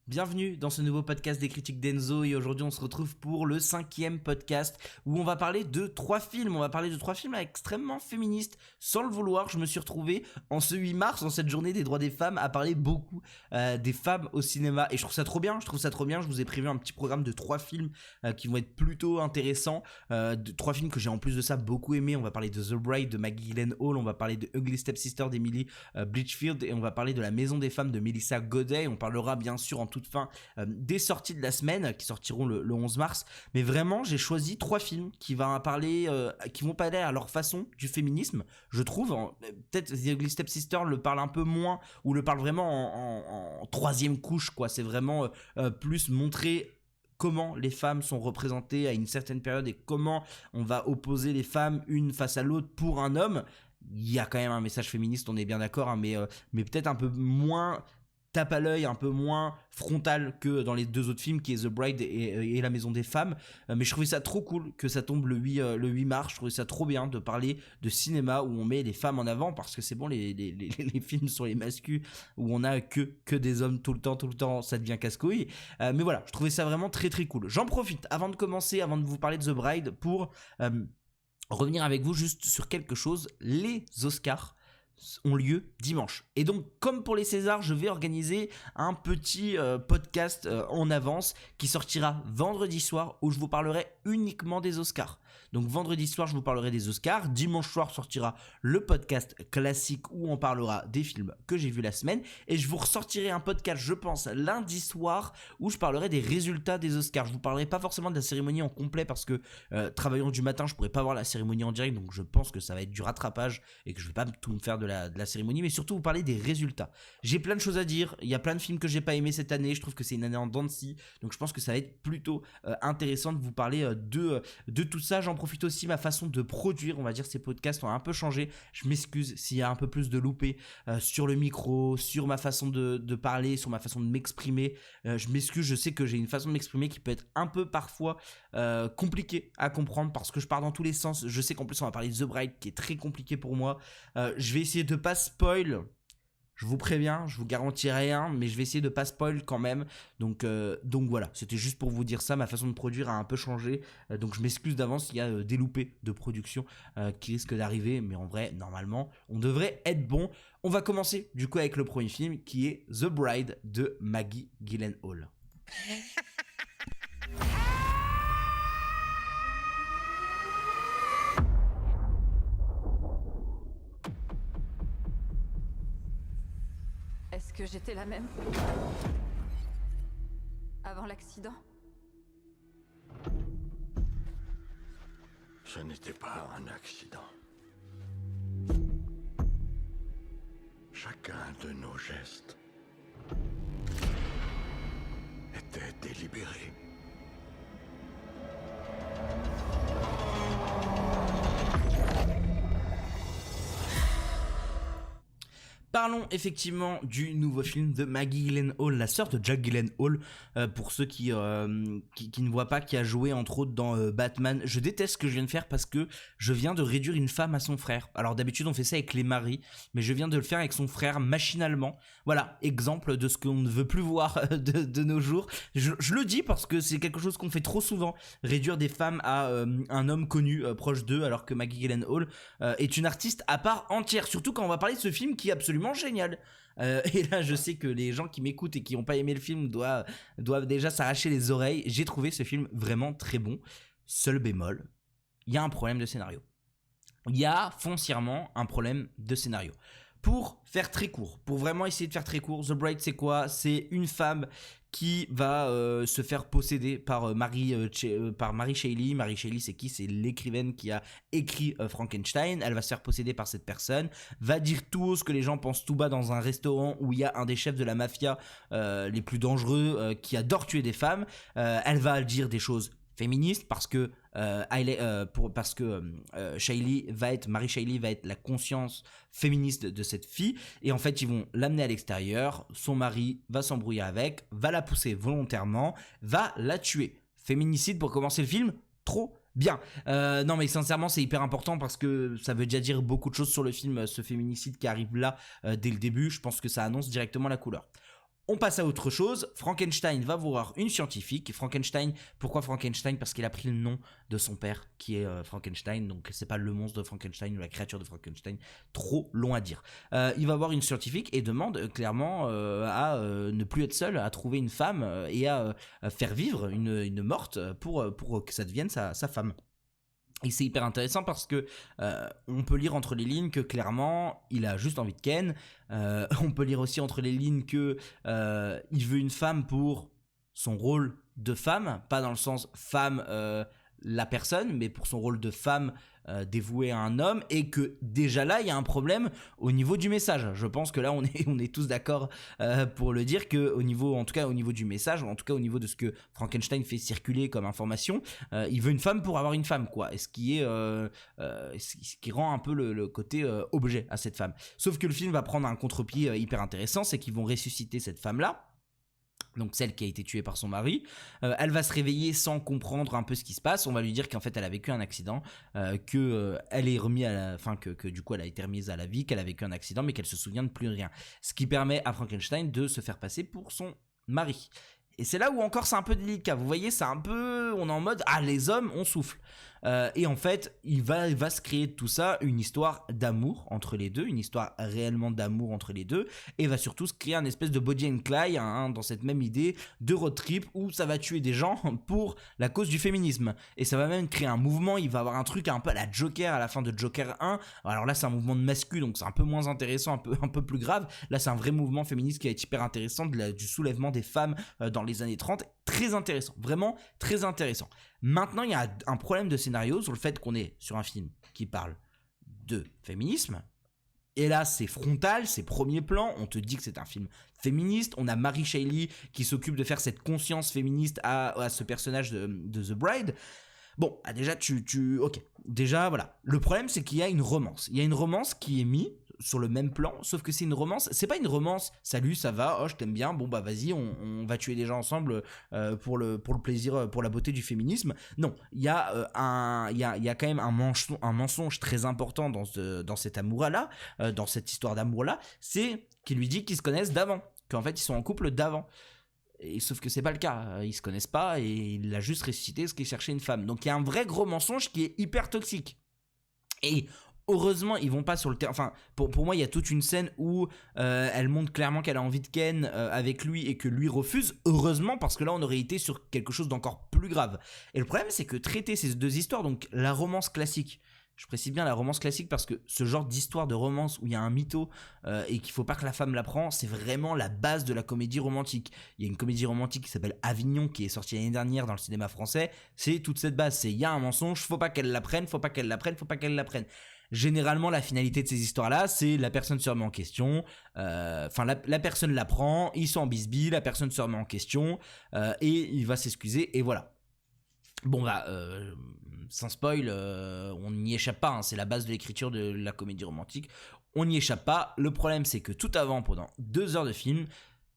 Bienvenue dans ce nouveau podcast des critiques d'Enzo et aujourd'hui on se retrouve pour le 5e podcast où on va parler de 3 films. On va parler de 3 films extrêmement féministes. Sans le vouloir, je me suis retrouvé en ce 8 mars, en cette journée des droits des femmes, à parler beaucoup des femmes au cinéma. Et je trouve ça trop bien, Je vous ai prévu un petit programme de 3 films qui vont être plutôt intéressants. 3 films que j'ai en plus de ça beaucoup aimé. On va parler de The Bride de Maggie Gyllenhaal, on va parler de Ugly Stepsister d'Emily Blychfield et on va parler de La Maison des Femmes de Melissa Godet. On parlera bien sûr en toute fin des sorties de la semaine qui sortiront le 11 mars, mais vraiment j'ai choisi 3 films qui vont parler à leur façon du féminisme, je trouve. Peut-être The Ugly Stepsister le parle un peu moins ou le parle vraiment en troisième couche quoi. C'est vraiment plus montrer comment les femmes sont représentées à une certaine période et comment on va opposer les femmes une face à l'autre pour un homme. Il y a quand même un message féministe, on est bien d'accord, hein, mais peut-être un peu moins tape à l'œil, un peu moins frontal que dans les 2 autres films qui est The Bride et La Maison des Femmes. Mais je trouvais ça trop cool que ça tombe le 8 mars. Je trouvais ça trop bien de parler de cinéma où on met les femmes en avant, parce que c'est bon, les films sur les masculins où on a que des hommes tout le temps, ça devient casse-couille. Mais voilà, je trouvais ça vraiment très très cool. J'en profite avant de commencer, avant de vous parler de The Bride, pour revenir avec vous juste sur quelque chose. Les Oscars ont lieu dimanche. Et donc, comme pour les Césars, je vais organiser un petit podcast en avance qui sortira vendredi soir où je vous parlerai uniquement des Oscars. Donc vendredi soir, je vous parlerai des Oscars. Dimanche soir sortira le podcast classique où on parlera des films que j'ai vus la semaine. Et je vous ressortirai un podcast, je pense, lundi soir où je parlerai des résultats des Oscars. Je vous parlerai pas forcément de la cérémonie en complet parce que travaillant du matin, je pourrais pas voir la cérémonie en direct. Donc je pense que ça va être du rattrapage et que je vais pas tout me faire de la cérémonie, mais surtout vous parler des résultats. J'ai plein de choses à dire. Il y a plein de films que j'ai pas aimé cette année. Je trouve que c'est une année en dents de scie. Donc je pense que ça va être plutôt intéressant de vous parler de tout ça. J'en profite aussi, ma façon de produire, on va dire, ces podcasts ont un peu changé. Je m'excuse s'il y a un peu plus de loupé sur le micro, sur ma façon de parler, sur ma façon de m'exprimer. Je m'excuse, je sais que j'ai une façon de m'exprimer qui peut être un peu parfois compliquée à comprendre parce que je pars dans tous les sens. Je sais qu'en plus on va parler de The Bride qui est très compliqué pour moi. Je vais essayer de pas spoil. Je vous préviens, je vous garantis rien, mais je vais essayer de pas spoil quand même. Donc voilà, c'était juste pour vous dire ça. Ma façon de produire a un peu changé, donc je m'excuse d'avance s'il y a des loupés de production qui risquent d'arriver. Mais en vrai, normalement, on devrait être bon. On va commencer du coup avec le premier film qui est The Bride de Maggie Gyllenhaal. Est-ce que j'étais la même avant l'accident? Ce n'était pas un accident. Chacun de nos gestes était délibéré. Parlons effectivement du nouveau film de Maggie Gyllenhaal, la sœur de Jack Gyllenhaal, pour ceux qui ne voient pas, qui a joué entre autres dans Batman. Je déteste ce que je viens de faire parce que je viens de réduire une femme à son frère. Alors d'habitude on fait ça avec les maris, mais je viens de le faire avec son frère machinalement. Voilà, exemple de ce qu'on ne veut plus voir de nos jours. Je le dis parce que c'est quelque chose qu'on fait trop souvent, réduire des femmes à un homme connu proche d'eux, alors que Maggie Gyllenhaal est une artiste à part entière, surtout quand on va parler de ce film qui est absolument génial. Et là je sais que les gens qui m'écoutent et qui n'ont pas aimé le film doivent déjà s'arracher les oreilles. J'ai trouvé ce film vraiment très bon. Seul bémol, il y a un problème de scénario. Il y a foncièrement un problème de scénario. Pour faire très court, pour vraiment essayer de faire très court, The Bride c'est quoi? C'est une femme qui va se faire posséder par Mary Shelley. Mary Shelley c'est qui? C'est l'écrivaine qui a écrit Frankenstein. Elle va se faire posséder par cette personne, va dire tout haut ce que les gens pensent tout bas dans un restaurant où il y a un des chefs de la mafia les plus dangereux qui adore tuer des femmes. Elle va dire des choses féministe parce que Mary Shelley va être la conscience féministe de cette fille, et en fait ils vont l'amener à l'extérieur. Son mari va s'embrouiller avec, va la pousser volontairement, va la tuer. Féminicide pour commencer le film, trop bien. Non mais sincèrement c'est hyper important parce que ça veut déjà dire beaucoup de choses sur le film, ce féminicide qui arrive là dès le début. Je pense que ça annonce directement la couleur. On passe à autre chose. Frankenstein va voir une scientifique. Frankenstein, pourquoi Frankenstein? Parce qu'il a pris le nom de son père, qui est Frankenstein. Donc c'est pas le monstre de Frankenstein ou la créature de Frankenstein. Trop long à dire. Il va voir une scientifique et demande clairement à ne plus être seul, à trouver une femme et à faire vivre une morte pour que ça devienne sa femme. Et c'est hyper intéressant parce que on peut lire entre les lignes que clairement il a juste envie de Ken. On peut lire aussi entre les lignes que il veut une femme pour son rôle de femme, pas dans le sens femme la personne, mais pour son rôle de femme dévouée à un homme, et que déjà là il y a un problème au niveau du message. Je pense que là on est tous d'accord pour le dire, que au niveau, en tout cas au niveau du message, en tout cas au niveau de ce que Frankenstein fait circuler comme information, il veut une femme pour avoir une femme, quoi. Et ce qui est ce qui rend un peu le côté objet à cette femme. Sauf que le film va prendre un contre-pied hyper intéressant, c'est qu'ils vont ressusciter cette femme là, donc celle qui a été tuée par son mari. Elle va se réveiller sans comprendre un peu ce qui se passe. On va lui dire qu'en fait elle a vécu un accident, que elle est remise que du coup elle a été remise à la vie, qu'elle a vécu un accident, mais qu'elle se souvient de plus rien. Ce qui permet à Frankenstein de se faire passer pour son mari. Et c'est là où encore c'est un peu délicat. Vous voyez, c'est un peu, on est en mode les hommes on souffle. Et en fait, il va se créer de tout ça une histoire d'amour entre les deux, une histoire réellement d'amour entre les deux, et va surtout se créer un espèce de Bonnie and Clyde, dans cette même idée de road trip où ça va tuer des gens pour la cause du féminisme. Et ça va même créer un mouvement. Il va avoir un truc un peu à la Joker à la fin de Joker 1. Alors là, c'est un mouvement de mascu, donc c'est un peu moins intéressant, un peu plus grave. Là, c'est un vrai mouvement féministe qui est hyper intéressant, du soulèvement des femmes dans les années 30. Très intéressant, vraiment très intéressant. Maintenant, il y a un problème de scénario sur le fait qu'on est sur un film qui parle de féminisme. Et là, c'est frontal, c'est premier plan. On te dit que c'est un film féministe. On a Mary Shelley qui s'occupe de faire cette conscience féministe à ce personnage de The Bride. Bon, déjà, ok. Déjà, voilà. Le problème, c'est qu'il y a une romance. Il y a une romance qui est mise sur le même plan, sauf que c'est une romance, c'est pas une romance salut ça va, oh je t'aime bien, bon bah vas-y on va tuer des gens ensemble pour le plaisir, pour la beauté du féminisme. Non, il y a quand même un mensonge très important dans cet amour là, dans cette histoire d'amour là, c'est qu'il lui dit qu'ils se connaissent d'avant, qu'en fait ils sont en couple d'avant. Et sauf que c'est pas le cas, ils se connaissent pas et il a juste ressuscité parce qu'il cherchait une femme. Donc il y a un vrai gros mensonge qui est hyper toxique. Et heureusement, ils vont pas sur le terrain. Enfin, pour moi, il y a toute une scène où elle montre clairement qu'elle a envie de Ken avec lui et que lui refuse. Heureusement, parce que là, on aurait été sur quelque chose d'encore plus grave. Et le problème, c'est que traiter ces deux histoires, donc la romance classique, je précise bien la romance classique parce que ce genre d'histoire de romance où il y a un mytho et qu'il faut pas que la femme l'apprend, c'est vraiment la base de la comédie romantique. Il y a une comédie romantique qui s'appelle Avignon qui est sortie l'année dernière dans le cinéma français. C'est toute cette base. C'est il y a un mensonge, faut pas qu'elle l'apprenne, faut pas qu'elle l'apprenne, faut pas qu'elle l'apprenne. Généralement, la finalité de ces histoires-là, c'est la personne se remet en question, la personne l'apprend, ils sont en bisbille, la personne se remet en question, et il va s'excuser, et voilà. Bon bah, sans spoil, on n'y échappe pas, c'est la base de l'écriture de la comédie romantique, on n'y échappe pas. Le problème, c'est que tout avant, pendant 2 heures de film,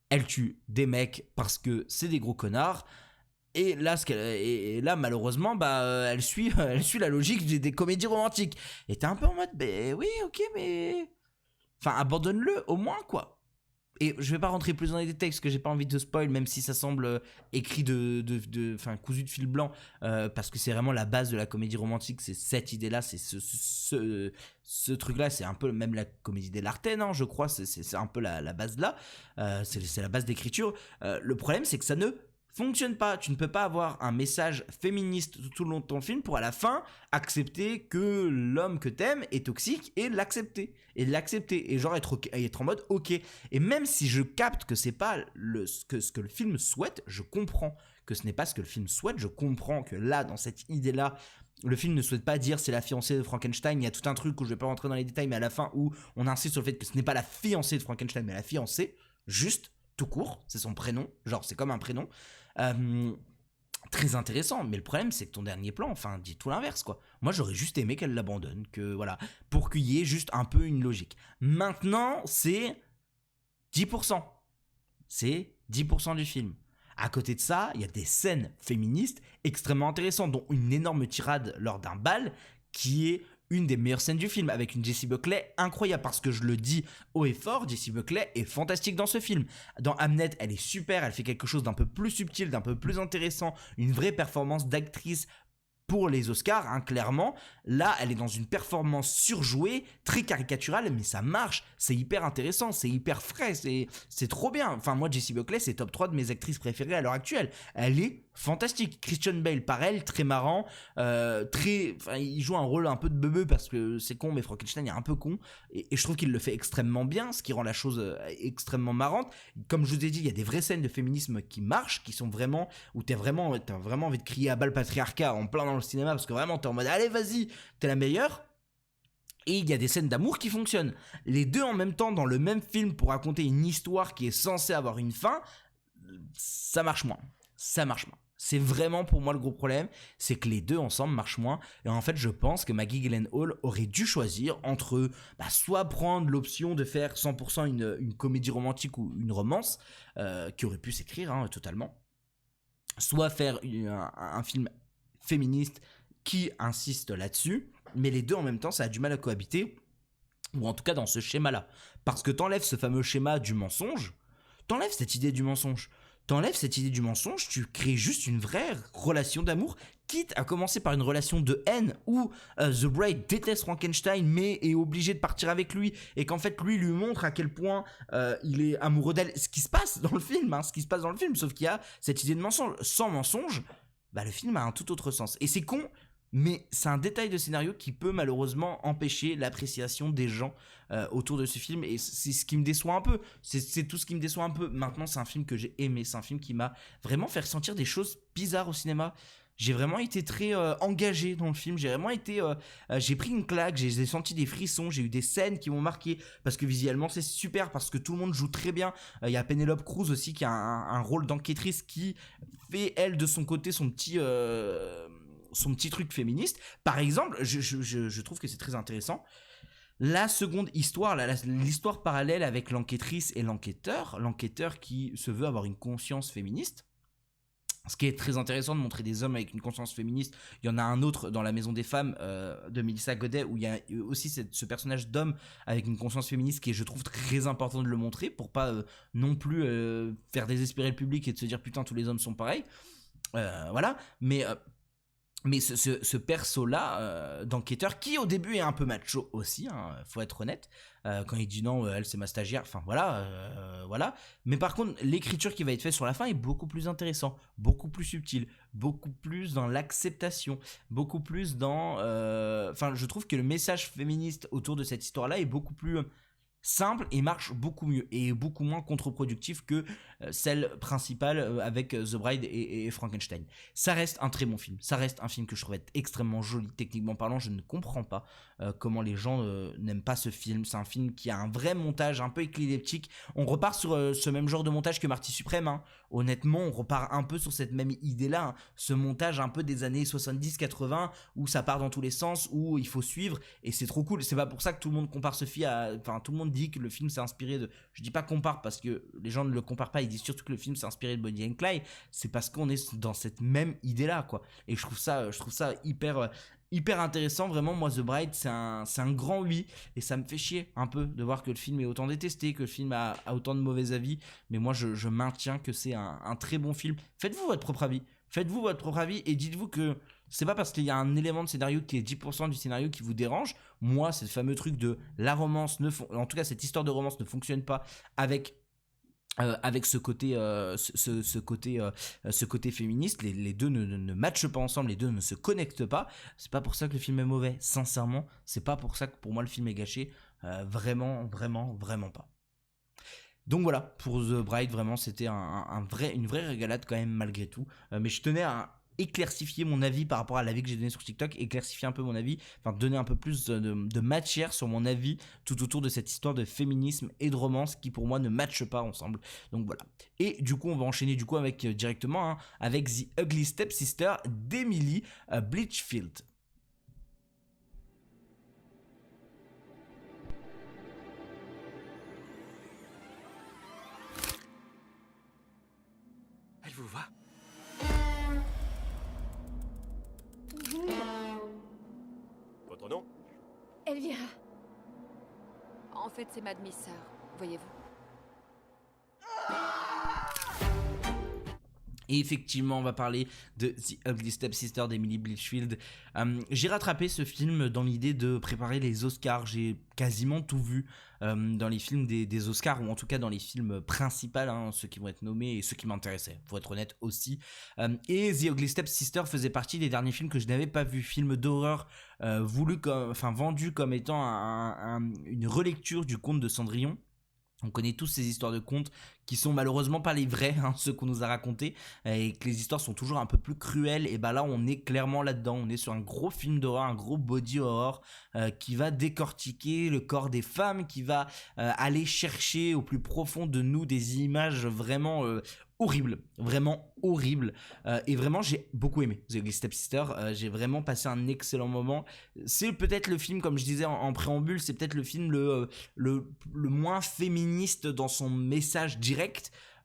elle tue des mecs parce que c'est des gros connards. Et là, malheureusement, bah, elle suit la logique des comédies romantiques. Et t'es un peu en mode, oui, ok, mais... Enfin, abandonne-le, au moins, quoi. Et je vais pas rentrer plus dans les détails, parce que j'ai pas envie de spoil, même si ça semble écrit cousu de fil blanc, parce que c'est vraiment la base de la comédie romantique, c'est cette idée-là, c'est ce truc-là, c'est un peu même la comédie des Lartaine, je crois, c'est un peu la base là, c'est la base d'écriture. Le problème, c'est que ça ne fonctionne pas. Tu ne peux pas avoir un message féministe tout le long de ton film pour à la fin accepter que l'homme que t'aimes est toxique et l'accepter et genre être en mode ok. Et même si je capte que c'est pas ce que le film souhaite, je comprends que ce n'est pas ce que le film souhaite. Je comprends que là, dans cette idée là, le film ne souhaite pas dire c'est la fiancée de Frankenstein. Il y a tout un truc où je vais pas rentrer dans les détails, mais à la fin où on insiste sur le fait que ce n'est pas la fiancée de Frankenstein mais la fiancée, juste tout court, c'est son prénom, genre c'est comme un prénom. Très intéressant, mais le problème c'est que ton dernier plan, dit tout l'inverse quoi. Moi j'aurais juste aimé qu'elle l'abandonne, que voilà, pour qu'il y ait juste un peu une logique. Maintenant c'est 10%, c'est 10% du film. À côté de ça, il y a des scènes féministes extrêmement intéressantes, dont une énorme tirade lors d'un bal qui est une des meilleures scènes du film, avec une Jessie Buckley incroyable, parce que je le dis haut et fort, Jessie Buckley est fantastique dans ce film. Dans Hamnet, elle est super, elle fait quelque chose d'un peu plus subtil, d'un peu plus intéressant, une vraie performance d'actrice pour les Oscars, hein, clairement. Là, elle est dans une performance surjouée, très caricaturale, mais ça marche, c'est hyper intéressant, c'est hyper frais, c'est trop bien. Enfin, moi, Jessie Buckley, c'est top 3 de mes actrices préférées à l'heure actuelle. Elle est fantastique. Christian Bale, pareil, très marrant, il joue un rôle un peu de bebeu parce que c'est con, mais Frankenstein est un peu con, et je trouve qu'il le fait extrêmement bien, ce qui rend la chose extrêmement marrante. Comme je vous ai dit, il y a des vraies scènes de féminisme qui marchent, qui sont vraiment, où t'as vraiment envie de crier à bas le patriarcat en plein dans le cinéma, parce que vraiment t'es en mode allez vas-y, t'es la meilleure. Et il y a des scènes d'amour qui fonctionnent. Les deux en même temps dans le même film pour raconter une histoire qui est censée avoir une fin, ça marche moins. Ça marche moins. C'est vraiment pour moi le gros problème, c'est que les deux ensemble marchent moins. Et en fait, je pense que Maggie Gyllenhaal aurait dû choisir entre soit prendre l'option de faire 100% une comédie romantique ou une romance, qui aurait pu s'écrire totalement, soit faire un film féministe qui insiste là-dessus, mais les deux en même temps, ça a du mal à cohabiter, ou en tout cas dans ce schéma-là. Parce que t'enlèves ce fameux schéma du mensonge, t'enlèves cette idée du mensonge, tu crées juste une vraie relation d'amour, quitte à commencer par une relation de haine où The Bride déteste Frankenstein mais est obligé de partir avec lui, et qu'en fait lui montre à quel point il est amoureux d'elle, ce qui se passe dans le film, sauf qu'il y a cette idée de mensonge. Sans mensonge, le film a un tout autre sens. Et c'est con, mais c'est un détail de scénario qui peut malheureusement empêcher l'appréciation des gens autour de ce film, et c'est ce qui me déçoit un peu, c'est tout ce qui me déçoit un peu. Maintenant, c'est un film que j'ai aimé, c'est un film qui m'a vraiment fait ressentir des choses bizarres au cinéma. J'ai vraiment été très engagé dans le film, j'ai pris une claque, j'ai senti des frissons, j'ai eu des scènes qui m'ont marqué, parce que visuellement c'est super, parce que tout le monde joue très bien. Il y a Penelope Cruz aussi qui a un rôle d'enquêtrice qui fait elle de son côté son petit truc féministe. Par exemple, je trouve que c'est très intéressant. La seconde histoire, l'histoire parallèle avec l'enquêtrice et l'enquêteur qui se veut avoir une conscience féministe. Ce qui est très intéressant de montrer des hommes avec une conscience féministe. Il y en a un autre dans La Maison des Femmes de Melissa Godet, où il y a aussi ce personnage d'homme avec une conscience féministe qui est, je trouve, très important de le montrer pour pas non plus faire désespérer le public et de se dire putain tous les hommes sont pareils. Voilà, mais ce perso-là d'enquêteur, qui au début est un peu macho aussi, faut être honnête, quand il dit non, elle c'est ma stagiaire, enfin voilà. Mais par contre, l'écriture qui va être faite sur la fin est beaucoup plus intéressant, beaucoup plus subtil, beaucoup plus dans l'acceptation, beaucoup plus dans... je trouve que le message féministe autour de cette histoire-là est beaucoup plus... simple et marche beaucoup mieux et beaucoup moins contre-productif que celle principale avec The Bride et Frankenstein. Ça reste un très bon film, ça reste un film que je trouve être extrêmement joli techniquement parlant. Je ne comprends pas comment les gens n'aiment pas ce film. C'est un film qui a un vrai montage un peu écliptique. On repart sur ce même genre de montage que Marty Suprême, honnêtement on repart un peu sur cette même idée là, ce montage un peu des années 70-80 où ça part dans tous les sens, où il faut suivre, et c'est trop cool. C'est pas pour ça que tout le monde compare ce film tout le monde dit que le film s'est inspiré de... Je dis pas compare parce que les gens ne le comparent pas, ils disent surtout que le film s'est inspiré de Bonnie and Clyde. C'est parce qu'on est dans cette même idée là quoi. Et je trouve ça hyper intéressant. Vraiment, moi The Bride c'est un grand oui, et ça me fait chier un peu de voir que le film est autant détesté, que le film a autant de mauvais avis. Mais moi je maintiens que c'est un très bon film. Faites-vous votre propre avis et dites-vous que c'est pas parce qu'il y a un élément de scénario qui est 10% du scénario qui vous dérange. Moi, c'est le fameux truc de la romance, en tout cas cette histoire de romance ne fonctionne pas avec ce côté féministe. Les deux ne matchent pas ensemble, les deux ne se connectent pas. C'est pas pour ça que le film est mauvais, sincèrement. C'est pas pour ça que pour moi le film est gâché. Vraiment pas. Donc voilà, pour The Bride, vraiment c'était une vraie régalade quand même malgré tout. Mais je tenais à éclaircifier mon avis par rapport à l'avis que j'ai donné sur TikTok, éclaircifier un peu mon avis, donner un peu plus de matière sur mon avis tout autour de cette histoire de féminisme et de romance qui pour moi ne matchent pas ensemble. Donc voilà. Et du coup on va enchaîner avec directement avec The Ugly Stepsister d'Emily Bleachfield. Elle vous va? Votre nom? Elvira. En fait, c'est ma demi-sœur, voyez-vous. Et effectivement, on va parler de The Ugly Stepsister d'Emily Blythe. J'ai rattrapé ce film dans l'idée de préparer les Oscars. J'ai quasiment tout vu dans les films des Oscars, ou en tout cas dans les films principaux, hein, ceux qui vont être nommés et ceux qui m'intéressaient, pour être honnête aussi. Et The Ugly Stepsister faisait partie des derniers films que je n'avais pas vu. Film d'horreur vendu comme étant une relecture du conte de Cendrillon. On connaît tous ces histoires de contes qui sont malheureusement pas les vrais, hein, ceux qu'on nous a racontés, et que les histoires sont toujours un peu plus cruelles. Et bah là, on est clairement là-dedans. On est sur un gros film d'horreur, un gros body horror qui va décortiquer le corps des femmes, qui va aller chercher au plus profond de nous des images vraiment horribles, vraiment horribles. Et vraiment, j'ai beaucoup aimé The Ugly Stepsister. J'ai vraiment passé un excellent moment. C'est peut-être le film, comme je disais en préambule, c'est peut-être le film le moins féministe dans son message direct.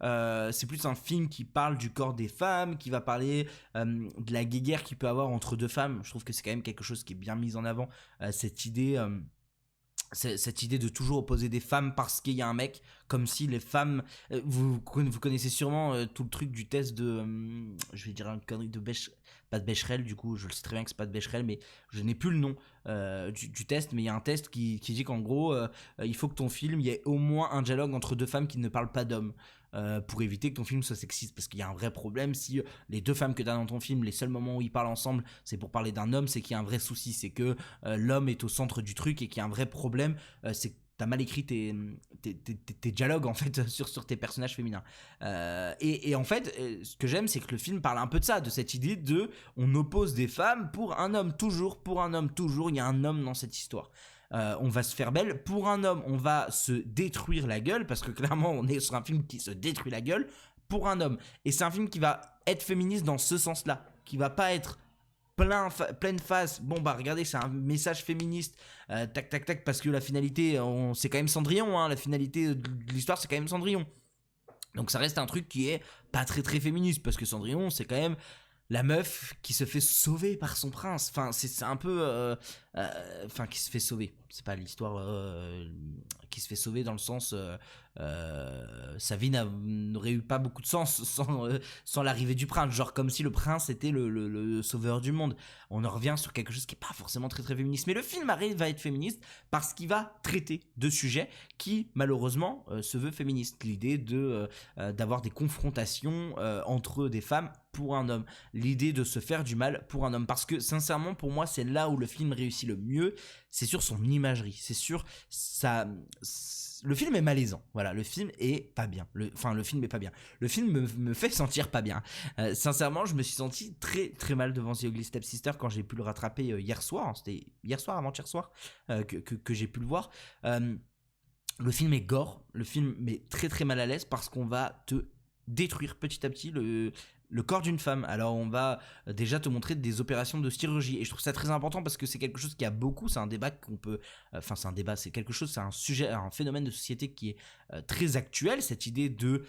C'est plus un film qui parle du corps des femmes, qui va parler de la guéguerre qu'il peut avoir entre deux femmes. Je trouve que c'est quand même quelque chose qui est bien mis en avant, cette idée de toujours opposer des femmes parce qu'il y a un mec, comme si les femmes... vous connaissez sûrement tout le truc du test de... je vais dire une connerie de pas de Becherel, du coup je le sais très bien que c'est pas de Becherel, mais je n'ai plus le nom du test, mais il y a un test qui dit qu'en gros il faut que ton film, il y ait au moins un dialogue entre deux femmes qui ne parlent pas d'hommes. Pour éviter que ton film soit sexiste, parce qu'il y a un vrai problème si les deux femmes que tu as dans ton film, les seuls moments où ils parlent ensemble c'est pour parler d'un homme, c'est qu'il y a un vrai souci, c'est que l'homme est au centre du truc et qu'il y a un vrai problème, c'est que t'as mal écrit tes dialogues en fait sur tes personnages féminins, et en fait ce que j'aime, c'est que le film parle un peu de ça, de cette idée de on oppose des femmes pour un homme, toujours pour un homme, toujours il y a un homme dans cette histoire. On va se faire belle pour un homme, on va se détruire la gueule, parce que clairement on est sur un film qui se détruit la gueule pour un homme, et c'est un film qui va être féministe dans ce sens là, qui va pas être pleine face, bon bah regardez c'est un message féministe, tac tac tac, parce que la finalité c'est quand même Cendrillon, hein, la finalité de l'histoire c'est quand même Cendrillon, donc ça reste un truc qui est pas très très féministe, parce que Cendrillon c'est quand même la meuf qui se fait sauver par son prince. Enfin, c'est un peu... qui se fait sauver. C'est pas l'histoire qui se fait sauver dans le sens... sa vie n'aurait eu pas beaucoup de sens sans l'arrivée du prince. Genre comme si le prince était le sauveur du monde. On en revient sur quelque chose qui est pas forcément très très féministe. Mais le film arrive à être féministe parce qu'il va traiter de sujets qui, malheureusement, se veut féministe. L'idée d'avoir des confrontations entre des femmes pour un homme, l'idée de se faire du mal pour un homme, parce que sincèrement pour moi c'est là où le film réussit le mieux, c'est sur son imagerie, c'est sur ça. Le film est malaisant, voilà, le film est pas bien, le film est pas bien, le film me fait sentir pas bien, sincèrement je me suis senti très très mal devant The Ugly Stepsister quand j'ai pu le rattraper hier soir, hein, c'était hier soir, avant-hier soir que j'ai pu le voir. Le film est gore, le film met très très mal à l'aise parce qu'on va te détruire petit à petit le corps d'une femme. Alors on va déjà te montrer des opérations de chirurgie, et je trouve ça très important parce que c'est quelque chose qui a beaucoup, c'est un débat qu'on peut, c'est quelque chose, c'est un sujet, un phénomène de société qui est très actuel, cette idée de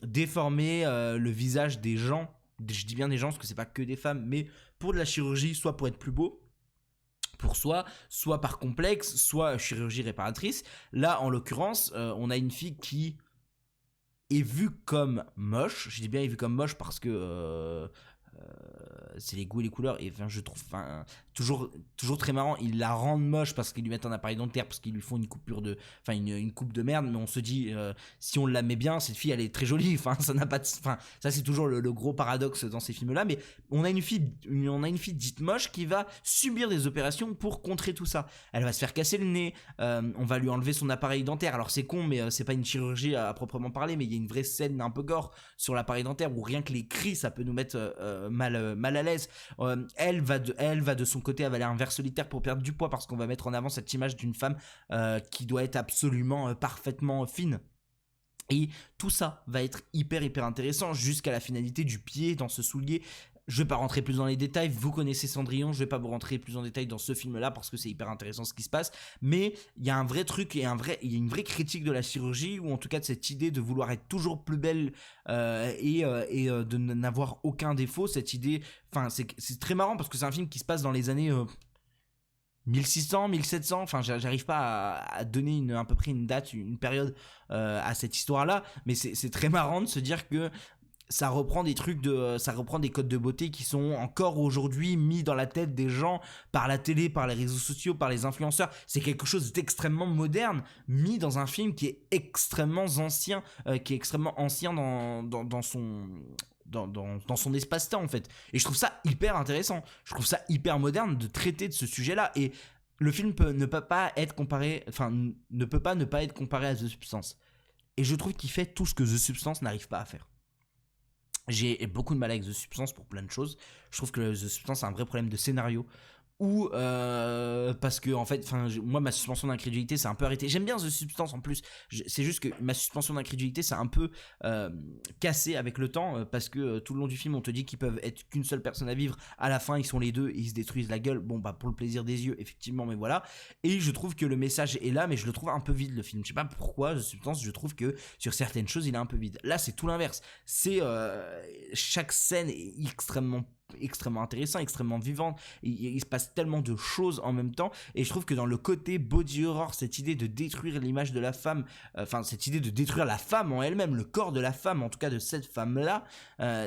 déformer le visage des gens, je dis bien des gens parce que c'est pas que des femmes, mais pour de la chirurgie, soit pour être plus beau pour soi, soit par complexe, soit chirurgie réparatrice. Là en l'occurrence on a une fille qui est vue comme moche, je dis bien est vue comme moche parce que c'est les goûts et les couleurs, et je trouve toujours très marrant, ils la rendent moche parce qu'ils lui mettent un appareil dentaire, parce qu'ils lui font une coupure une coupe de merde, mais on se dit si on la met bien, cette fille elle est très jolie, ça n'a pas ça c'est toujours le gros paradoxe dans ces films là, mais on a une fille dite moche qui va subir des opérations pour contrer tout ça. Elle va se faire casser le nez, on va lui enlever son appareil dentaire, alors c'est con, mais c'est pas une chirurgie à proprement parler, mais il y a une vraie scène un peu gore sur l'appareil dentaire où rien que les cris ça peut nous mettre mal à l'aise. Elle va de son côté avaler un verre solitaire pour perdre du poids, parce qu'on va mettre en avant cette image d'une femme qui doit être absolument parfaitement fine. Et tout ça va être hyper intéressant jusqu'à la finalité du pied dans ce soulier. Je vais pas rentrer plus dans les détails, vous connaissez Cendrillon, je vais pas vous rentrer plus en détail dans ce film là parce que c'est hyper intéressant ce qui se passe, mais il y a un vrai truc et il y a une vraie critique de la chirurgie, ou en tout cas de cette idée de vouloir être toujours plus belle et de n'avoir aucun défaut, cette idée, c'est très marrant parce que c'est un film qui se passe dans les années 1600, 1700, enfin j'arrive pas à donner à peu près une date, une période à cette histoire-là, mais c'est très marrant de se dire que ça reprend ça reprend des codes de beauté qui sont encore aujourd'hui mis dans la tête des gens par la télé, par les réseaux sociaux, par les influenceurs. C'est quelque chose d'extrêmement moderne, mis dans un film qui est extrêmement ancien, dans son espace-temps en fait. Et je trouve ça hyper intéressant. Je trouve ça hyper moderne de traiter de ce sujet-là. Et le film ne peut pas être comparé à The Substance. Et je trouve qu'il fait tout ce que The Substance n'arrive pas à faire. J'ai beaucoup de mal avec The Substance pour plein de choses. Je trouve que The Substance a un vrai problème de scénario. Ou parce que en fait, moi ma suspension d'incrédulité c'est un peu arrêté. J'aime bien The Substance en plus. C'est juste que ma suspension d'incrédulité c'est un peu cassé avec le temps parce que tout le long du film on te dit qu'ils peuvent être qu'une seule personne à vivre. À la fin ils sont les deux et ils se détruisent la gueule. Bon bah pour le plaisir des yeux effectivement, mais voilà. Et je trouve que le message est là, mais je le trouve un peu vide le film. Je sais pas pourquoi The Substance, je trouve que sur certaines choses il est un peu vide. Là c'est tout l'inverse. C'est chaque scène est extrêmement intéressant, extrêmement vivant. Il se passe tellement de choses en même temps et je trouve que dans le côté body horror, cette idée de détruire l'image de la femme, cette idée de détruire la femme en elle-même, le corps de la femme, en tout cas de cette femme-là,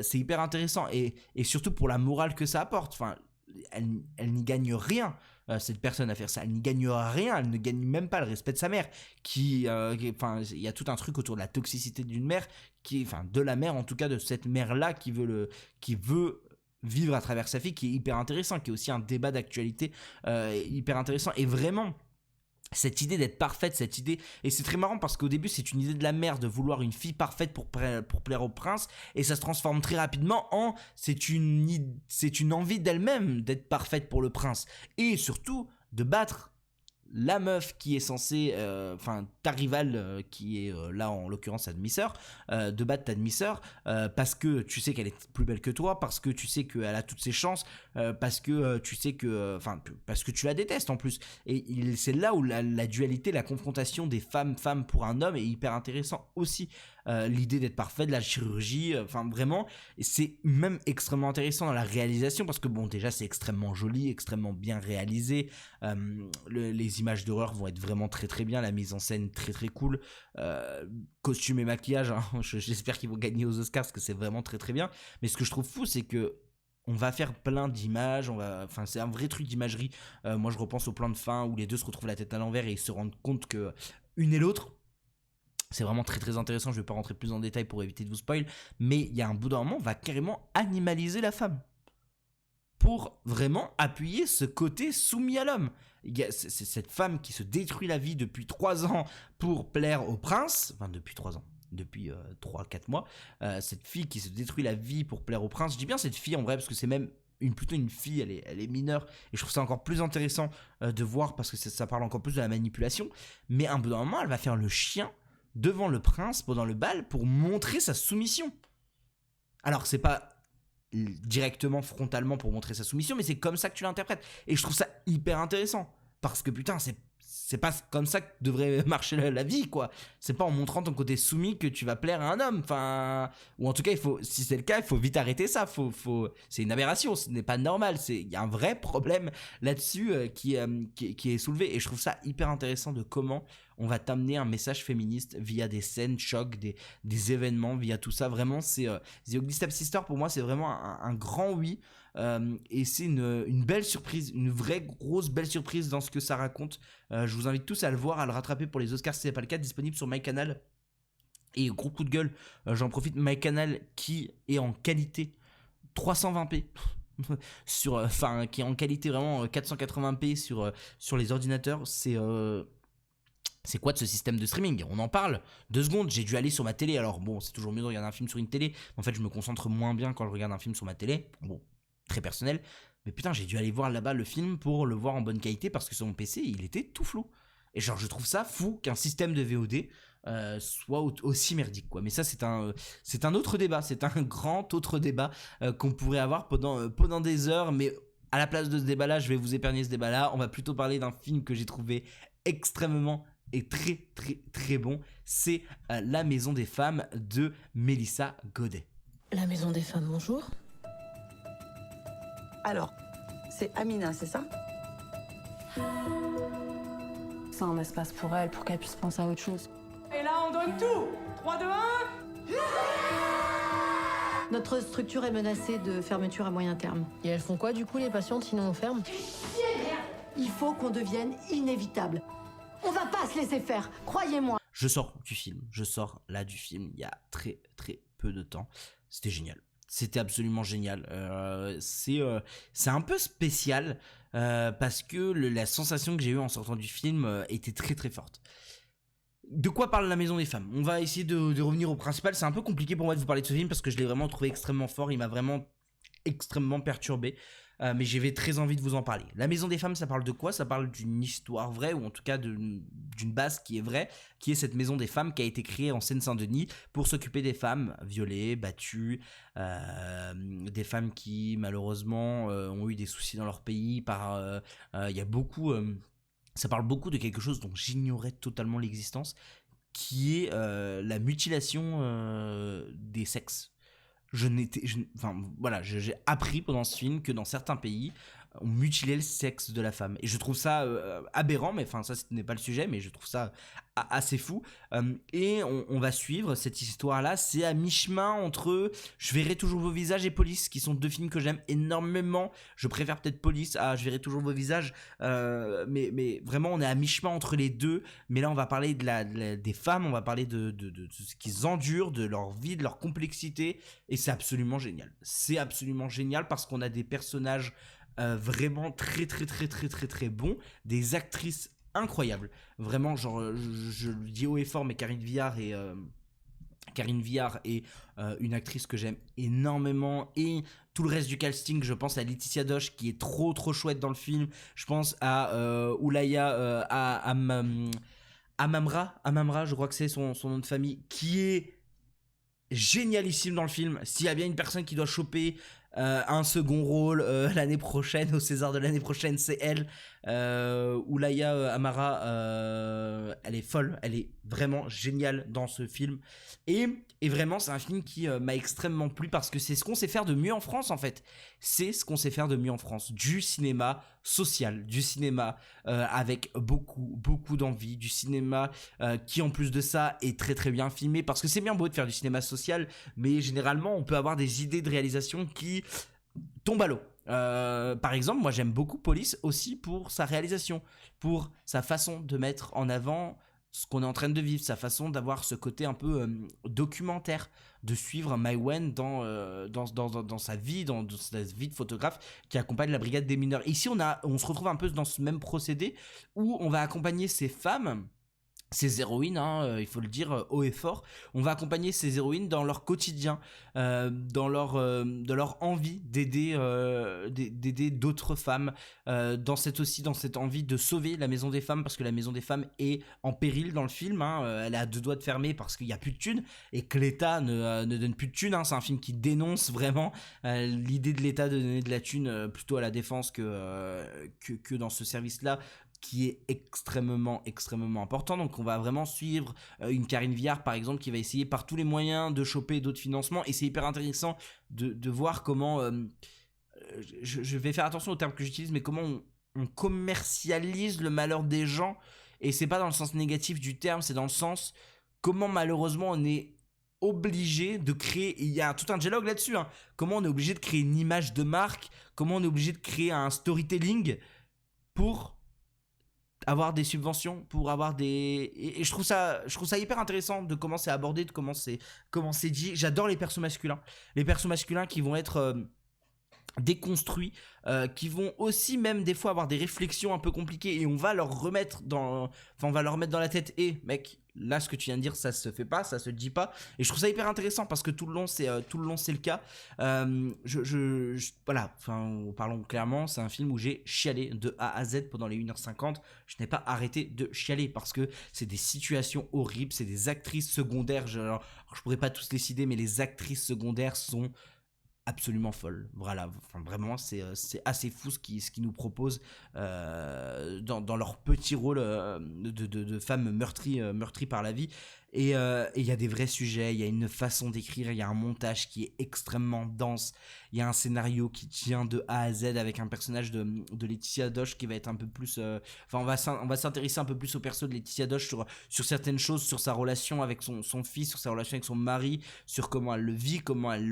c'est hyper intéressant et surtout pour la morale que ça apporte. Elle n'y gagne rien. Cette personne à faire ça, elle n'y gagne rien, elle ne gagne même pas le respect de sa mère il y a tout un truc autour de la toxicité d'une mère de la mère en tout cas, de cette mère là qui veut vivre à travers sa fille, qui est hyper intéressant, qui est aussi un débat d'actualité hyper intéressant. Et vraiment cette idée d'être parfaite, cette idée, et c'est très marrant parce qu'au début c'est une idée de la mère de vouloir une fille parfaite pour plaire au prince, et ça se transforme très rapidement en c'est une envie d'elle-même d'être parfaite pour le prince, et surtout de battre la meuf qui est censée, ta rivale qui est là en l'occurrence ta demi-sœur, de battre ta demi-sœur parce que tu sais qu'elle est plus belle que toi, parce que tu sais qu'elle a toutes ses chances, parce que tu sais que, parce que tu la détestes en plus. Et c'est là où la dualité, la confrontation des femmes pour un homme est hyper intéressant aussi. L'idée d'être parfait, de la chirurgie, vraiment, et c'est même extrêmement intéressant dans la réalisation parce que bon, déjà c'est extrêmement joli, extrêmement bien réalisé, les images d'horreur vont être vraiment très très bien, la mise en scène très très cool, costume et maquillage, hein, j'espère qu'ils vont gagner aux Oscars parce que c'est vraiment très très bien. Mais ce que je trouve fou, c'est que on va faire plein d'images, c'est un vrai truc d'imagerie. Moi je repense au plan de fin où les deux se retrouvent la tête à l'envers et ils se rendent compte que une et l'autre, c'est vraiment très très intéressant. Je vais pas rentrer plus en détail pour éviter de vous spoil, mais il y a un bout d'un moment, on va carrément animaliser la femme pour vraiment appuyer ce côté soumis à l'homme. C'est cette femme qui se détruit la vie depuis 3 ans pour plaire au prince, depuis 3 ans, depuis 3-4 mois, cette fille qui se détruit la vie pour plaire au prince. Je dis bien cette fille en vrai parce que c'est même plutôt une fille, elle est mineure, et je trouve ça encore plus intéressant de voir parce que ça parle encore plus de la manipulation. Mais un bout d'un moment, elle va faire le chien devant le prince pendant le bal pour montrer sa soumission. Alors c'est pas directement frontalement pour montrer sa soumission, mais c'est comme ça que tu l'interprètes, et je trouve ça hyper intéressant parce que putain, c'est pas comme ça que devrait marcher la vie, quoi. C'est pas en montrant ton côté soumis que tu vas plaire à un homme, ou en tout cas si c'est le cas, il faut vite arrêter ça. C'est une aberration, ce n'est pas normal. Il y a un vrai problème là-dessus qui est soulevé, et je trouve ça hyper intéressant de comment on va t'amener un message féministe via des scènes chocs, des événements, via tout ça. Vraiment, c'est The Ugly Stepsister, pour moi c'est vraiment un grand oui. Et c'est une belle surprise, une vraie grosse belle surprise dans ce que ça raconte. Je vous invite tous à le voir, à le rattraper pour les Oscars si c'est pas le cas, disponible sur MyCanal. Et gros coup de gueule, j'en profite, MyCanal qui est en qualité 320p qui est en qualité vraiment 480p sur les ordinateurs. C'est quoi de ce système de streaming? On en parle 2 secondes, j'ai dû aller sur ma télé. Alors bon, c'est toujours mieux de regarder un film sur une télé. En fait, je me concentre moins bien quand je regarde un film sur ma télé. Bon, très personnel. Mais putain, j'ai dû aller voir là-bas le film pour le voir en bonne qualité parce que sur mon PC, il était tout flou. Et genre, je trouve ça fou qu'un système de VOD soit aussi merdique, quoi. Mais ça, c'est un autre débat. C'est un grand autre débat qu'on pourrait avoir pendant des heures. Mais à la place de ce débat-là, je vais vous épargner ce débat-là. On va plutôt parler d'un film que j'ai trouvé extrêmement et très très très bon. C'est La Maison des Femmes de Mélissa Godet. La Maison des Femmes, bonjour. Alors, c'est Amina, c'est ça? C'est un espace pour elle, pour qu'elle puisse penser à autre chose. Et là, on donne tout. 3, 2, 1. Notre structure est menacée de fermeture à moyen terme. Et elles font quoi du coup les patientes sinon on ferme? Il faut qu'on devienne inévitable. On va pas se laisser faire, croyez-moi. Je sors du film, je sors là du film il y a très très peu de temps. C'était génial. C'était absolument génial. C'est un peu spécial parce que la sensation que j'ai eue en sortant du film était très très forte. De quoi parle La Maison des Femmes? On va essayer de revenir au principal. C'est un peu compliqué pour moi de vous parler de ce film parce que je l'ai vraiment trouvé extrêmement fort. Il m'a vraiment extrêmement perturbé. Mais j'avais très envie de vous en parler. La Maison des Femmes, ça parle de quoi? Ça parle d'une histoire vraie, ou en tout cas d'une base qui est vraie, qui est cette Maison des Femmes qui a été créée en Seine-Saint-Denis pour s'occuper des femmes violées, battues, des femmes qui malheureusement ont eu des soucis dans leur pays. Il y a beaucoup, ça parle beaucoup de quelque chose dont j'ignorais totalement l'existence, qui est la mutilation des sexes. J'ai appris pendant ce film que dans certains pays, on mutilait le sexe de la femme. Et je trouve ça aberrant, mais enfin, ça, ce n'est pas le sujet, mais je trouve ça assez fou. Et on va suivre cette histoire-là. C'est à mi-chemin entre Je verrai toujours vos visages et Police, qui sont deux films que j'aime énormément. Je préfère peut-être Police à Je verrai toujours vos visages. Mais vraiment, on est à mi-chemin entre les deux. Mais là, on va parler des femmes, on va parler de ce qu'ils endurent, de leur vie, de leur complexité. Et c'est absolument génial. C'est absolument génial parce qu'on a des personnages vraiment très très très très très très bons, des actrices incroyables, vraiment, genre je le dis haut et fort, mais Karine Viard est une actrice que j'aime énormément, et tout le reste du casting. Je pense à Laetitia Doche qui est trop trop chouette dans le film, je pense à Oulaya Amamra, je crois que c'est son nom de famille, qui est génialissime dans le film. S'il y a bien une personne qui doit choper un second rôle l'année prochaine, au César de l'année prochaine, c'est elle. Oulaya Amara, elle est folle, elle est vraiment géniale dans ce film. Et vraiment, c'est un film qui m'a extrêmement plu parce que c'est ce qu'on sait faire de mieux en France, en fait. C'est ce qu'on sait faire de mieux en France. Du cinéma social, du cinéma avec beaucoup, beaucoup d'envie, du cinéma qui, en plus de ça, est très, très bien filmé. Parce que c'est bien beau de faire du cinéma social, mais généralement, on peut avoir des idées de réalisation qui tombent à l'eau. Par exemple, moi, j'aime beaucoup Police aussi pour sa réalisation, pour sa façon de mettre en avant ce qu'on est en train de vivre, sa façon d'avoir ce côté un peu documentaire, de suivre Mai Wen dans sa vie, dans sa vie de photographe qui accompagne la brigade des mineurs. Ici, on se retrouve un peu dans ce même procédé où on va accompagner ces femmes, ces héroïnes, il faut le dire haut et fort. On va accompagner ces héroïnes dans leur quotidien, dans leur envie d'aider d'autres femmes, dans cette envie de sauver la Maison des Femmes, parce que la Maison des Femmes est en péril dans le film. Elle est à deux doigts de fermer parce qu'il n'y a plus de thunes et que l'État ne donne plus de thunes. C'est un film qui dénonce vraiment l'idée de l'État de donner de la thune plutôt à la défense que dans ce service-là, qui est extrêmement important. Donc on va vraiment suivre une Karine Viard par exemple qui va essayer par tous les moyens de choper d'autres financements, et c'est hyper intéressant de voir comment je vais faire attention aux termes que j'utilise, mais comment on commercialise le malheur des gens, et c'est pas dans le sens négatif du terme, c'est dans le sens comment malheureusement on est obligé de créer, il y a tout un dialogue là-dessus, comment on est obligé de créer une image de marque, comment on est obligé de créer un storytelling pour avoir des subventions, pour avoir des... Et je trouve ça hyper intéressant de comment c'est abordé, de comment c'est dit. J'adore les persos masculins. Les persos masculins qui vont être déconstruits, qui vont aussi même des fois avoir des réflexions un peu compliquées, et on va leur remettre dans la tête, mec, là ce que tu viens de dire ça se fait pas, ça se dit pas. Et je trouve ça hyper intéressant parce que tout le long c'est le cas. Voilà, parlons clairement, c'est un film où j'ai chialé de A à Z pendant les 1h50. Je n'ai pas arrêté de chialer parce que c'est des situations horribles, c'est des actrices secondaires, je pourrais pas tous les citer, mais les actrices secondaires sont absolument folle. Voilà, enfin, vraiment, c'est assez fou ce qu'ils nous proposent dans leur petit rôle de femmes meurtries par la vie. Et il y a des vrais sujets, il y a une façon d'écrire, il y a un montage qui est extrêmement dense, il y a un scénario qui tient de A à Z avec un personnage de Laetitia Doche qui va être un peu plus... Enfin, on va s'intéresser un peu plus au perso de Laetitia Doche sur certaines choses, sur sa relation avec son fils, sur sa relation avec son mari, sur comment elle le vit, comment elle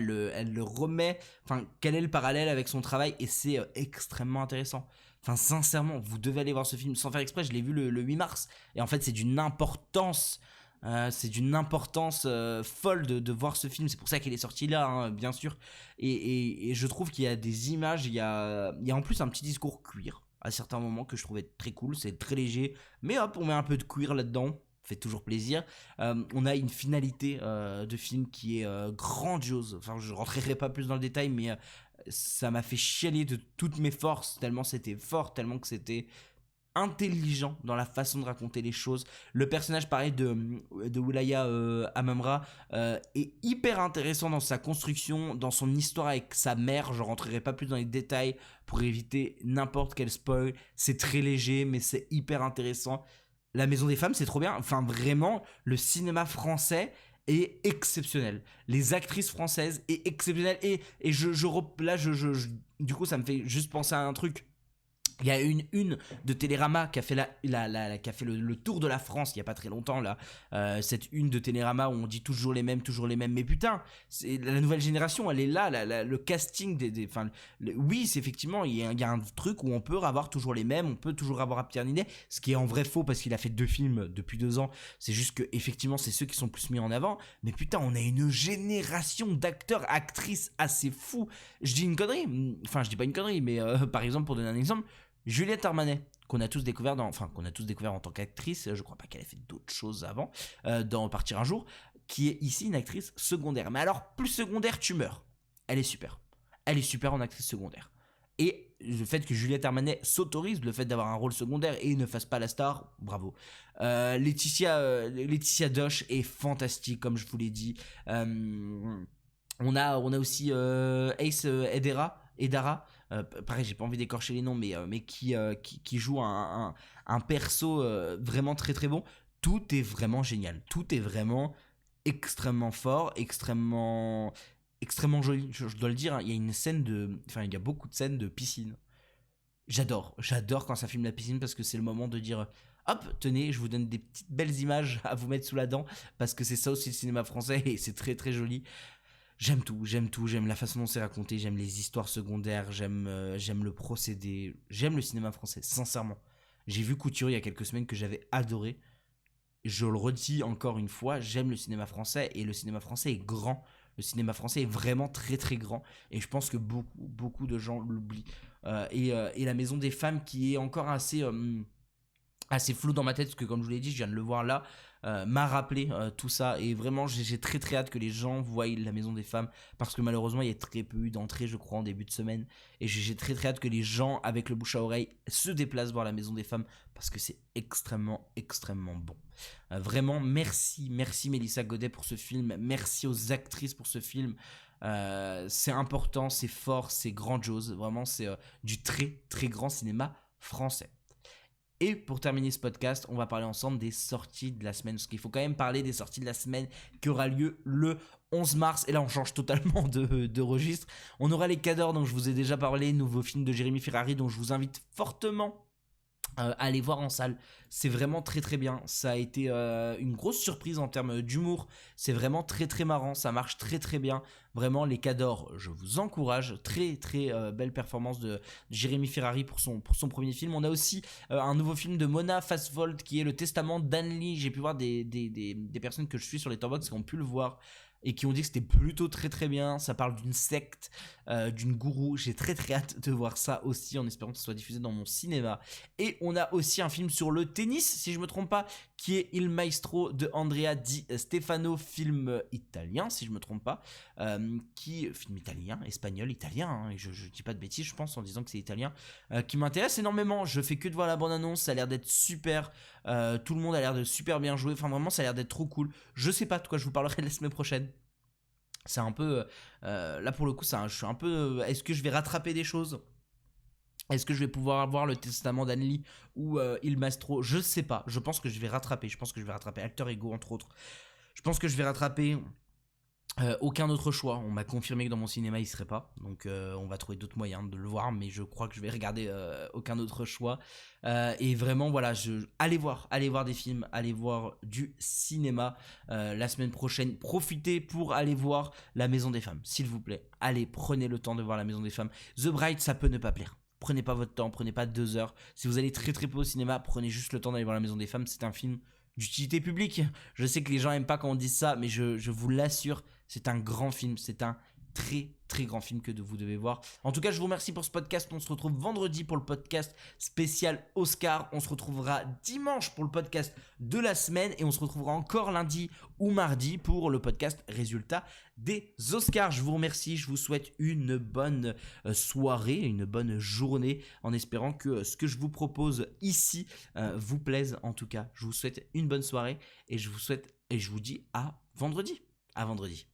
le remet, enfin quel est le parallèle avec son travail, et c'est extrêmement intéressant. Enfin sincèrement, vous devez aller voir ce film sans faire exprès, je l'ai vu le 8 mars, et en fait c'est d'une importance folle de voir ce film, c'est pour ça qu'il est sorti là, hein, bien sûr, et je trouve qu'il y a des images, il y a en plus un petit discours queer à certains moments que je trouvais très cool, c'est très léger, mais hop, on met un peu de queer là-dedans, fait toujours plaisir. On a une finalité de film qui est grandiose. Enfin, je rentrerai pas plus dans le détail, mais ça m'a fait chialer de toutes mes forces, tellement c'était fort, tellement que c'était intelligent dans la façon de raconter les choses. Le personnage, pareil, de Wilaya Amamra est hyper intéressant dans sa construction, dans son histoire avec sa mère. Je rentrerai pas plus dans les détails pour éviter n'importe quel spoil. C'est très léger, mais c'est hyper intéressant. La Maison des Femmes, c'est trop bien. Enfin, vraiment, le cinéma français est exceptionnel. Les actrices françaises est exceptionnel. Et du coup, ça me fait juste penser à un truc. Il y a une de Télérama qui a fait qui a fait le tour de la France il y a pas très longtemps là. Cette une de Télérama où on dit toujours les mêmes. Mais putain, c'est la nouvelle génération, elle est là. Le casting oui, c'est effectivement il y a un truc où on peut avoir toujours les mêmes, on peut toujours avoir Pierre Ninet, ce qui est en vrai faux parce qu'il a fait 2 films depuis 2 ans. C'est juste que effectivement c'est ceux qui sont plus mis en avant. Mais putain, on a une génération d'acteurs, actrices assez fou. Je dis une connerie. Enfin, je dis pas une connerie, mais par exemple pour donner un exemple. Juliette Armanet, qu'on a tous découvert en tant qu'actrice, je crois pas qu'elle ait fait d'autres choses avant, dans Partir un jour, qui est ici une actrice secondaire. Mais alors, plus secondaire, tu meurs. Elle est super en actrice secondaire. Et le fait que Juliette Armanet s'autorise le fait d'avoir un rôle secondaire et ne fasse pas la star, bravo. Laetitia Doche est fantastique, comme je vous l'ai dit. On a aussi Ace Edara. Pareil, j'ai pas envie d'écorcher les noms, mais qui joue un perso vraiment très très bon. Tout est vraiment génial. Tout est vraiment extrêmement fort, extrêmement joli. Je dois le dire, hein, il y a beaucoup de scènes de piscine. J'adore quand ça filme la piscine parce que c'est le moment de dire hop, tenez, je vous donne des petites belles images à vous mettre sous la dent parce que c'est ça aussi le cinéma français et c'est très très joli. J'aime tout, j'aime la façon dont c'est raconté, j'aime les histoires secondaires, j'aime le procédé, j'aime le cinéma français, sincèrement. J'ai vu Couture il y a quelques semaines que j'avais adoré, je le redis encore une fois, j'aime le cinéma français et le cinéma français est grand, le cinéma français est vraiment très très grand et je pense que beaucoup de gens l'oublient. Et La Maison des Femmes qui est encore assez flou dans ma tête parce que comme je vous l'ai dit, je viens de le voir là, m'a rappelé tout ça et vraiment j'ai très très hâte que les gens voient La Maison des Femmes parce que malheureusement il y a très peu eu d'entrées je crois en début de semaine et j'ai très très hâte que les gens avec le bouche à oreille se déplacent voir La Maison des Femmes parce que c'est extrêmement bon. Vraiment merci Mélissa Godet pour ce film, merci aux actrices pour ce film. C'est important, c'est fort, c'est grandiose, vraiment c'est du très très grand cinéma français. Et pour terminer ce podcast, on va parler ensemble des sorties de la semaine. Parce qu'il faut quand même parler des sorties de la semaine qui aura lieu le 11 mars. Et là, on change totalement de registre. On aura Les Cadors, dont je vous ai déjà parlé. Nouveau film de Jérémy Ferrari, dont je vous invite fortement à aller voir en salle. C'est vraiment très très bien. Ça a été une grosse surprise en termes d'humour. C'est vraiment très très marrant. Ça marche très très bien. Vraiment, Les Cadors, je vous encourage. Très très belle performance de Jérémy Ferrari pour son premier film. On a aussi un nouveau film de Mona Fastvold qui est Le Testament d'Anne Lee. J'ai pu voir des personnes que je suis sur les Letterboxd qui ont pu le voir et qui ont dit que c'était plutôt très très bien. Ça parle d'une secte, d'une gourou. J'ai très très hâte de voir ça aussi en espérant que ce soit diffusé dans mon cinéma. Et on a aussi un film sur le tennis, si je me trompe pas, qui est Il Maestro de Andrea Di Stefano, film italien, si je me trompe pas, film espagnol, italien, hein, et je dis pas de bêtises, je pense, en disant que c'est italien, qui m'intéresse énormément. Je fais que de voir la bande-annonce, ça a l'air d'être super, tout le monde a l'air de super bien jouer, enfin vraiment ça a l'air d'être trop cool. Je sais pas de quoi je vous parlerai la semaine prochaine. C'est un peu... là pour le coup, je suis un peu... Est-ce que je vais rattraper des choses ? Est-ce que je vais pouvoir avoir le testament d'Anne-Lee ou Il Mastro ? Je sais pas. Je pense que je vais rattraper. Je pense que je vais rattraper Alter Ego, entre autres. Je pense que je vais rattraper aucun autre choix. On m'a confirmé que dans mon cinéma, il serait pas. Donc, on va trouver d'autres moyens de le voir. Mais je crois que je vais regarder aucun autre choix. Et vraiment, voilà, allez voir des films. Allez voir du cinéma la semaine prochaine. Profitez pour aller voir La Maison des Femmes, s'il vous plaît. Allez, prenez le temps de voir La Maison des Femmes. The Bride, ça peut ne pas plaire. Prenez pas votre temps, prenez pas 2 heures. Si vous allez très très peu au cinéma, prenez juste le temps d'aller voir La Maison des Femmes. C'est un film d'utilité publique. Je sais que les gens aiment pas quand on dit ça, mais je vous l'assure, c'est un grand film. C'est un très très grand film que vous devez voir. En tout cas, je vous remercie pour ce podcast. On se retrouve vendredi pour le podcast spécial Oscar. On se retrouvera dimanche pour le podcast de la semaine et on se retrouvera encore lundi ou mardi pour le podcast résultat des Oscars. Je vous remercie, je vous souhaite une bonne soirée, une bonne journée en espérant que ce que je vous propose ici vous plaise. En tout cas, je vous souhaite une bonne soirée et je vous dis à vendredi. À vendredi.